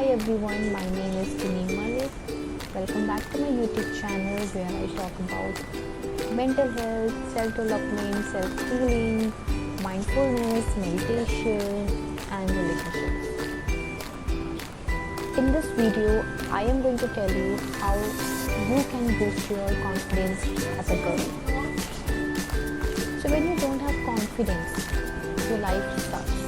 Hi everyone, my name is Taneen Malik. Welcome back to my YouTube channel where I talk about mental health, self-development, self-healing, mindfulness, meditation and relationships. In this video, I am going to tell you how you can boost your confidence as a girl. So when you don't have confidence, your life sucks.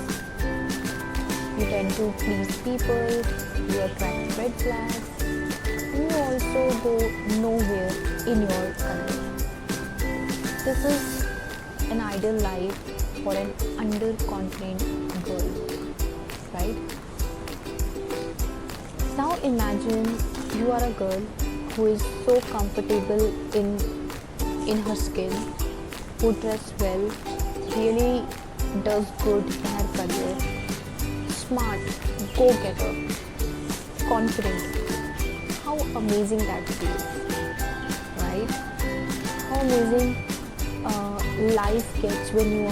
You tend to please people, you attract red flags, and you also go nowhere in your career. This is an ideal life for an underconfident girl, right? Now imagine you are a girl who is so comfortable in her skin, who dresses well, really does good in her career, smart, go-getter, confident. How amazing that feels, right? How amazing life gets when you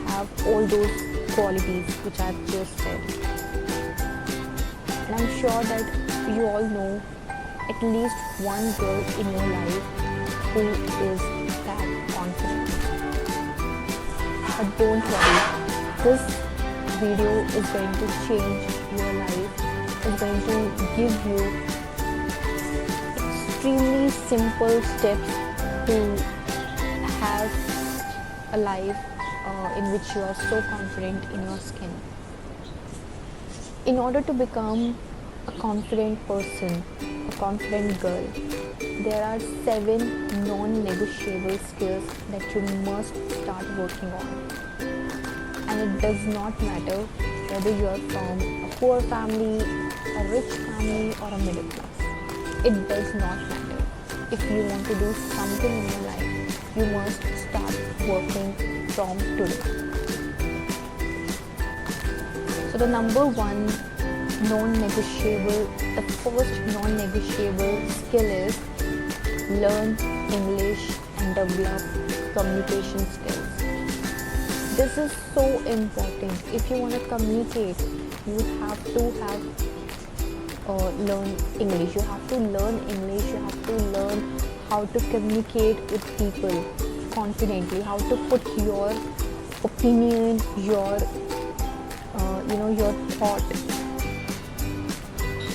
have all those qualities which I've just said. And I'm sure that you all know at least one girl in your life who is that confident. But don't worry, this video is going to change your life, is going to give you extremely simple steps to have a life in which you are so confident in your skin. In order to become a confident person, a confident girl, there are 7 non-negotiable skills that you must start working on. And it does not matter whether you are from a poor family, a rich family or a middle class. It does not matter. If you want to do something in your life, you must start working from today. So the number one non-negotiable, the first non-negotiable skill is learn English and develop communication skills. This is so important. If you want to communicate, you have to learn English. You have to learn English. You have to learn how to communicate with people confidently. How to put your opinion, your thought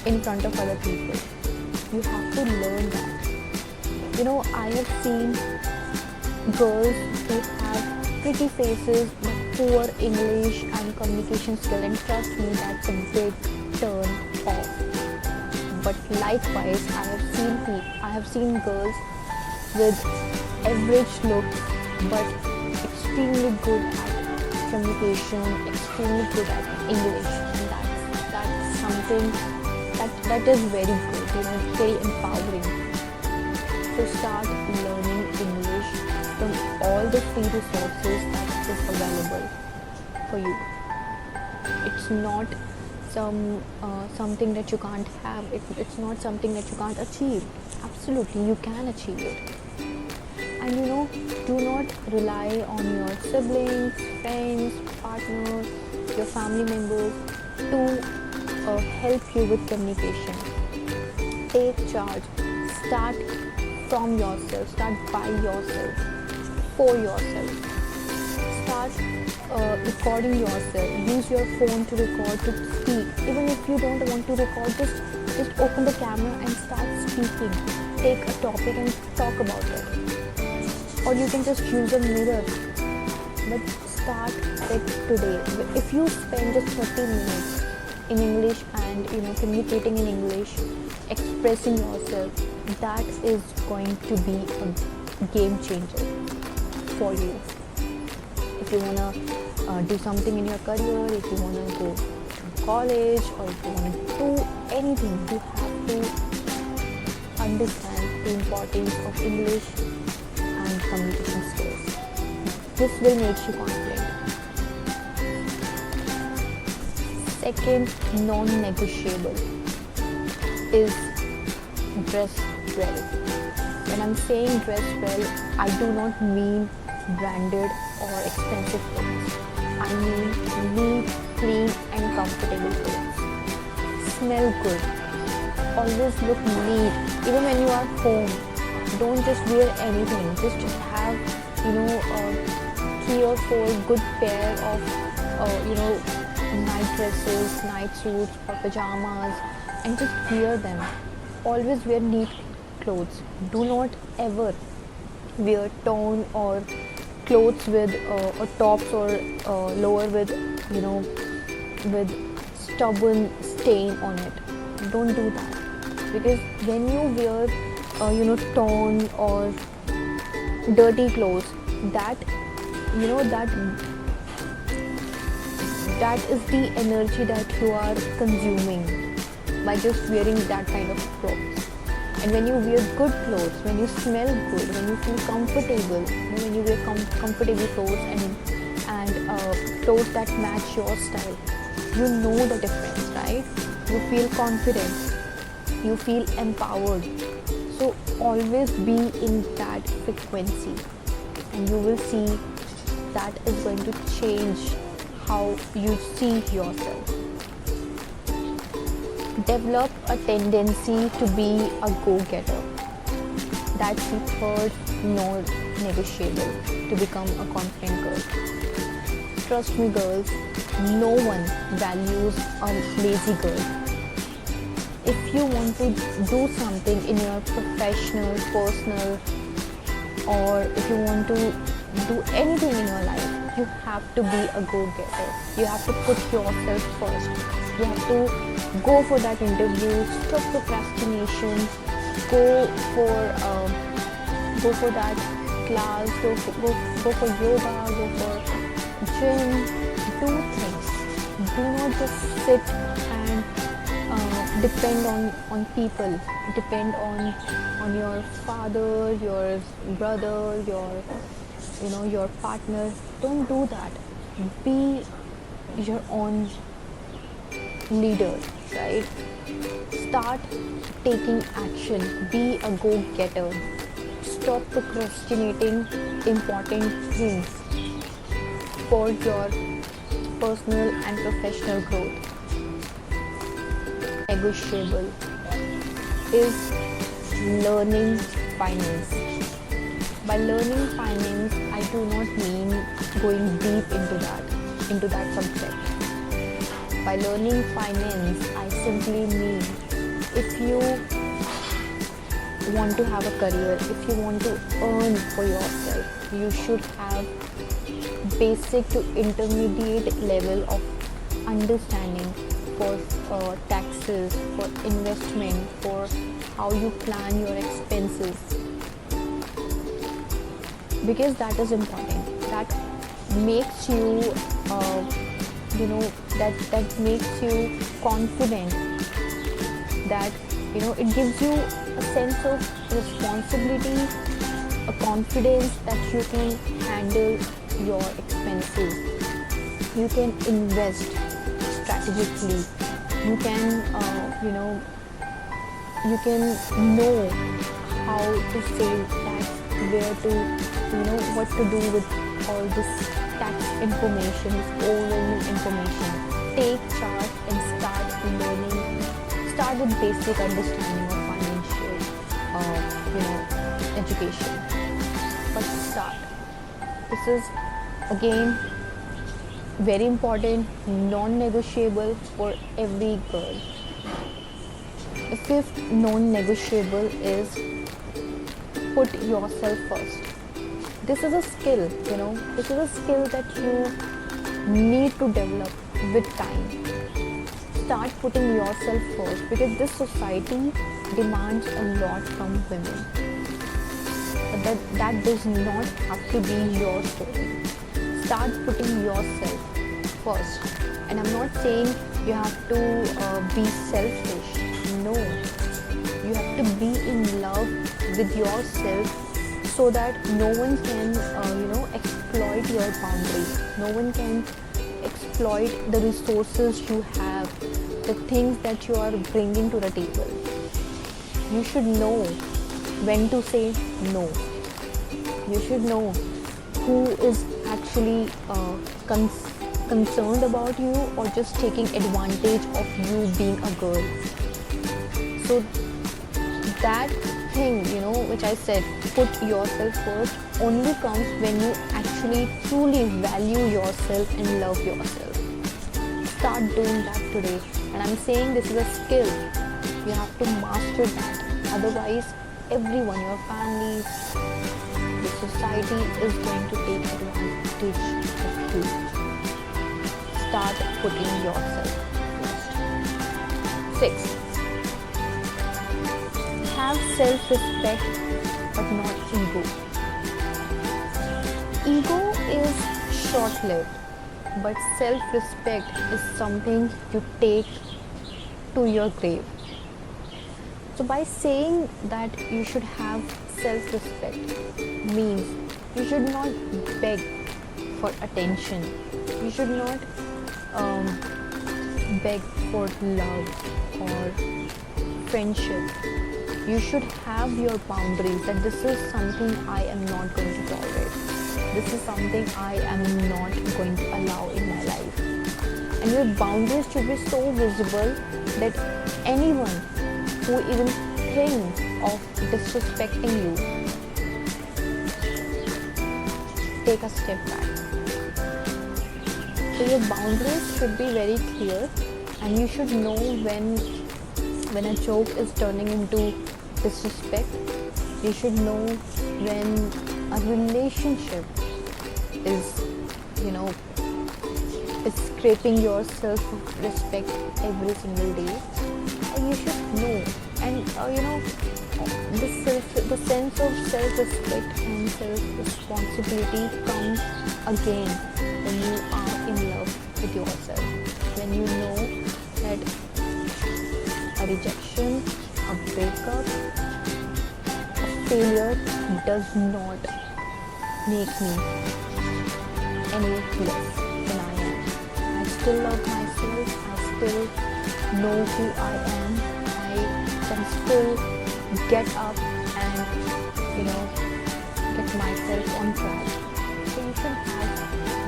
in front of other people. You have to learn that. I have seen girls who have pretty faces but poor English and communication skill, and trust me, that's a big turn off. But likewise, I have seen girls with average looks but extremely good at communication, extremely good at English, and that's something that is very good, very empowering. So start learning English from all the free resources that is available for you. It's not something that you can't have. It's not something that you can't achieve. Absolutely, you can achieve it. And do not rely on your siblings, friends, partners, your family members to help you with communication. Take charge. Start from yourself. Start by yourself. For yourself. Start recording yourself. Use your phone to record, to speak. Even if you don't want to record, just open the camera and start speaking. Take a topic and talk about it. Or you can just use a mirror. But start it today. If you spend just 30 minutes in English and communicating in English, expressing yourself, that is going to be a game changer for you. If you want to do something in your career, if you want to go to college, or if you want to do anything, you have to understand the importance of English and communication skills. This will make you confident. Second non-negotiable is dress well. When I'm saying dress well, I do not mean branded or expensive clothes. I mean neat, clean and comfortable clothes. smell good. Always look neat. Even when you are home, don't just wear anything. Just have, three or four good pair of, night dresses, night suits or pajamas, and just wear them. Always wear neat clothes. Do not ever wear torn or clothes with or tops or lower with, with stubborn stain on it. Don't do that, because when you wear torn or dirty clothes, that that is the energy that you are consuming by just wearing that kind of clothes. And when you wear good clothes, when you smell good, when you feel comfortable, when you wear comfortable clothes and clothes that match your style, you know the difference, right? You feel confident, you feel empowered. So always be in that frequency, and you will see that is going to change how you see yourself. Develop a tendency to be a go-getter. That's the third non-negotiable to become a confident girl. Trust me, girls, no one values a lazy girl. If you want to do something in your professional, personal, or if you want to do anything in your life, you have to be a go-getter. You have to put yourself first. You have to go for that interview, stop procrastination, go for that class, go for yoga, go for gym, do things. Do not just sit and depend on people, depend on your father, your brother, your partner. Don't do that. Be your own leader, right? Start taking action. Be a go-getter. Stop procrastinating important things for your personal and professional growth. Negotiable is learning finance. By learning finance, I do not mean going deep into that subject. By learning finance, I simply mean if you want to have a career, if you want to earn for yourself, you should have basic to intermediate level of understanding for taxes, for investment, for how you plan your expenses, because that is important. That makes you that makes you confident, that it gives you a sense of responsibility, a confidence that you can handle your expenses, you can invest strategically, you can you can know how to save tax, where to what to do with all this tax information, this overwhelming information. Take charge and start with basic understanding of financial education. But start. This is again very important, non-negotiable for every girl. The fifth non-negotiable is put yourself first. This is a skill, this is a skill that you need to develop with time. Start putting yourself first, because this society demands a lot from women. But that does not have to be your story. Start putting yourself first. And I'm not saying you have to be selfish. No. You have to be in love with yourself, so that no one can exploit your boundaries. No one can exploit the resources you have, the things that you are bringing to the table. You should know when to say no. You should know who is actually concerned about you or just taking advantage of you being a girl. So that thing, which I said, put yourself first, only comes when you actually truly value yourself and love yourself. Start doing that today. And I'm saying this is a skill. You have to master that. Otherwise, everyone, your family, the society is going to take advantage of you. Start putting yourself first. 6. Have self-respect but not ego. Ego is short-lived, but self-respect is something you take to your grave. So by saying that you should have self-respect means you should not beg for attention. You should not beg for love or friendship. You should have your boundaries, that this is something I am not going to tolerate. This is something I am not going to allow in my life. And your boundaries should be so visible that anyone who even thinks of disrespecting you, take a step back. So your boundaries should be very clear, and you should know when a joke is turning into disrespect. You should know when a relationship is scraping your self-respect every single day, and you should know. And the sense of self-respect and self-responsibility comes again when you are in love with yourself, when you know that a rejection, a breakup, a failure does not make me any less than I am. I still love myself. I still know who I am. I can still get up and get myself on track. So you should have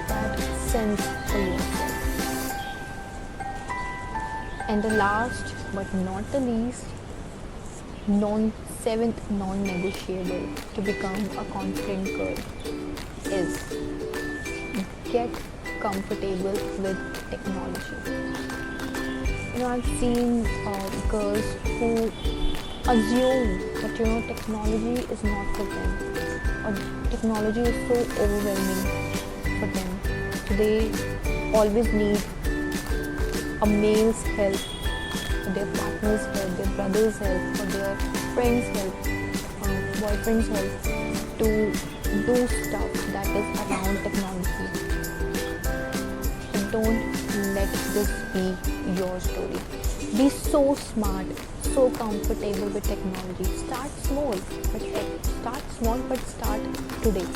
that sense for yourself. And the last but not the least, seventh non-negotiable to become a confident girl is get comfortable with technology. I've seen girls who assume that technology is not for them, or technology is so overwhelming for them. So they always need a male's help, or their partner's help, their brother's help, or their friend's help, boyfriend's help to do stuff that is around technology. But don't let this be your story. Be so smart, so comfortable with technology. Start small, but start today.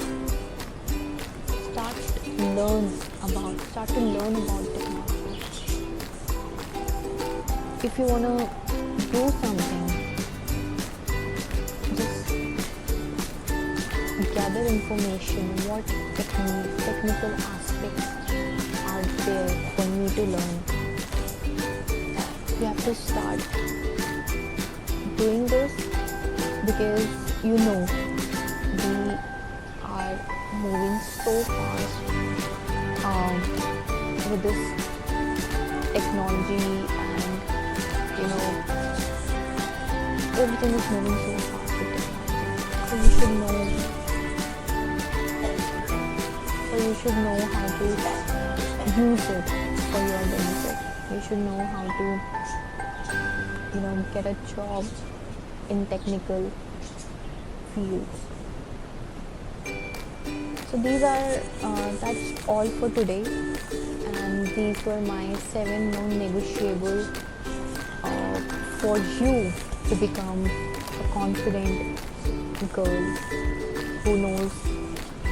Start to learn about technology. If you wanna do something, just gather information. What technical aspects are there for you to learn? You have to start doing this because we are moving so fast with this technology, and everything is moving so fast with technology. So you should know how to use it for your benefit. You should know how to get a job in technical fields. So that's all for today, and these were my 7 non-negotiable for you to become a confident girl who knows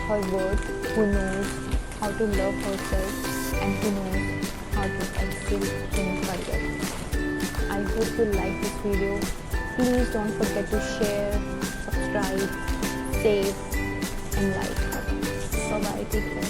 her worth, who knows how to love herself, and who knows how to excel in career. I hope you like this video. Please don't forget to share, subscribe, save, and like. Bye bye. Take care.